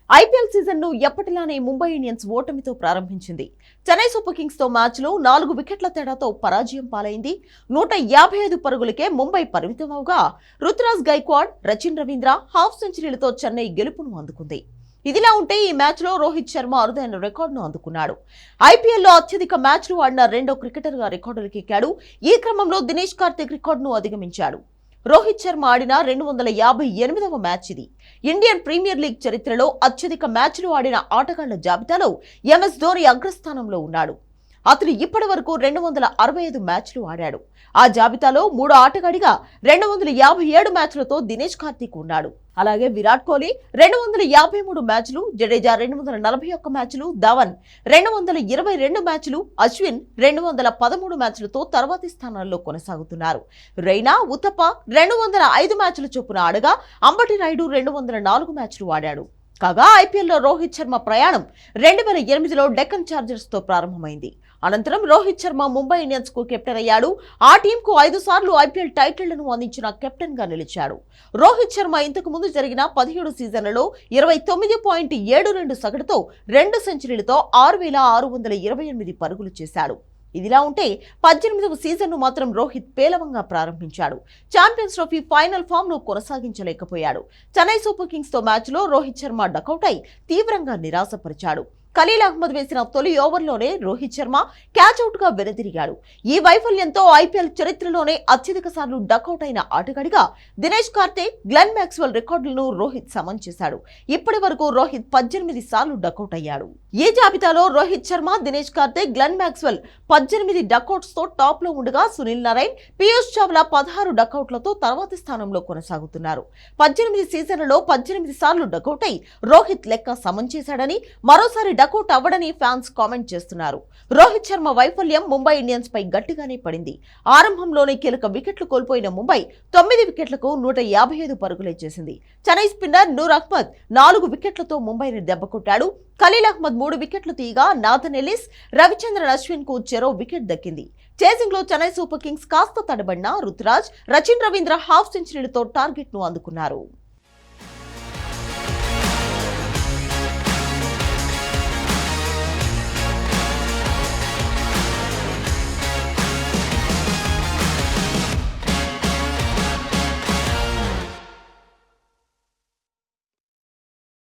IPL season ను ఎప్పటిలానే Mumbai Indians ఓటమితో ప్రారంభించింది. Chennai super Kings తో మ్యాచ్ లో 4 వికెట్ల తేడాతో పరాజయం పాలైంది. 155 పరుగులకే ముంబై పరిమితమవగా రుతురాజ్ గైక్వాడ్, రచిన్ రవీంద్ర హాఫ్ సెంచరీలతో చెన్నై గెలుపును అందుకుంది. ఇదిలా ఉంటే ఈ మ్యాచ్ లో రోహిత్ శర్మ అరుదైన రికార్డును అందుకున్నాడు. ఐపీఎల్ లో అత్యధిక మ్యాచ్లు ఆడిన రెండో క్రికెటర్ గా రికార్డులకు ఎక్కాడు. ఈ క్రమంలో దినేష్ కార్తిక్ రికార్డును అధిగమించాడు. రోహిత్ శర్మ ఆడిన 258వ మ్యాచ్ ఇది. ఇండియన్ ప్రీమియర్ లీగ్ చరిత్రలో అత్యధిక మ్యాచ్లు ఆడిన ఆటగాళ్ల జాబితాలో ఎంఎస్ ధోని అగ్రస్థానంలో ఉన్నాడు. అతను ఇప్పటి వరకు 265 మ్యాచ్లు ఆడాడు. ఆ జాబితాలో మూడో ఆటగాడిగా 257 మ్యాచ్లతో దినేష్ కార్తిక్ ఉన్నాడు. అలాగే విరాట్ కోహ్లీ 253 మ్యాచ్లు, జడేజా 241 మ్యాచ్లు, ధవన్ 222 మ్యాచ్లు, అశ్విన్ 213 మ్యాచ్లతో తర్వాతి స్థానాల్లో కొనసాగుతున్నారు. రైనా, ఉతప్ప 205 మ్యాచ్ల చొప్పున ఆడగా అంబటి రాయుడు 204 మ్యాచ్లు ఆడాడు. కాగా ఐపీఎల్లో రోహిత్ శర్మ ప్రయాణం 2008లో డెక్కన్ చార్జర్స్ తో ప్రారంభమైంది. అనంతరం రోహిత్ శర్మ ముంబై ఇండియన్స్ కు కెప్టెన్ అయ్యాడు. ఆ టీంకు 5 సార్లు ఐపీఎల్ టైటిళ్లను అందించిన కెప్టెన్ గా నిలిచాడు. రోహిత్ శర్మ ఇంతకు ముందు జరిగిన 17 సీజన్లలో 29.72 సగటుతో 2 సెంచరీలతో 6,628 పరుగులు చేశాడు. ఇదిలా ఉంటే 18వ సీజన్ను మాత్రం రోహిత్ పేలవంగా ప్రారంభించాడు. ఛాంపియన్స్ ట్రోఫీ ఫైనల్ ఫామ్ ను కొనసాగించలేకపోయాడు. చెన్నై సూపర్ కింగ్స్ తో మ్యాచ్ లో రోహిత్ శర్మ డకౌట్ అయి తీవ్రంగా నిరాశపరిచాడు. ఖలీల్ అహ్మద్ వేసిన తొలి ఓవర్లోనే రోహిత్ శర్మ క్యాచ్అవుట్ గా వెనుదిరిగాడు. ఈ వైఫల్యంతో ఐపీఎల్ చరిత్రలోనే అత్యధిక సార్లు డకౌట్ అయిన ఆటగాడిగా దినేష్ కార్తిక్, గ్లెన్ మ్యాక్స్వెల్ రికార్డులను రోహిత్ సమన్ చేశాడు. ఇప్పటి వరకు రోహిత్ 18 సార్లు డకౌట్ అయ్యాడు. ఈ జాబితాలో Rohit Sharma, Dinesh Karthik, Glenn Maxwell 18 duckouts తో టాప్ లో ఉండగా సునీల్ నారాయణ్, పీయూష్ చావ్లా 16 డకౌట్లతో తర్వాతి స్థానంలో కొనసాగుతున్నారు. 18 సీజన్లలో 18 సార్లు డకౌట్ అయి రోహిత్ లెక్క సమన్ చేశాడని, మరోసారి డకౌట్ అవ్వడని ఫ్యాన్స్ కామెంట్ చేస్తున్నారు. రోహిత్ శర్మ వైఫల్యం ముంబై ఇండియన్స్ పై గట్టిగానే పడింది. ఆరంభంలోనే కీలక వికెట్లు కోల్పోయిన ముంబై 9 వికెట్లకు 155 పరుగులే చేసింది. చెన్నై స్పిన్నర్ నూర్ అహ్మద్ 4 వికెట్లతో ముంబైని దెబ్బకొట్టాడు. ఖలీల్ అహ్మద్ 3 వికెట్లు తీయగా నాథన్ ఎల్లిస్, రవిచంద్రన్ అశ్విన్ కు చెరో వికెట్ దక్కింది. చేసింగ్ లో చెన్నై సూపర్ కింగ్స్ కాస్త తడబడిన రుతురాజ్, రచిన్ రవీంద్ర హాఫ్ సెంచరీలతో టార్గెట్ ను అందుకున్నారు.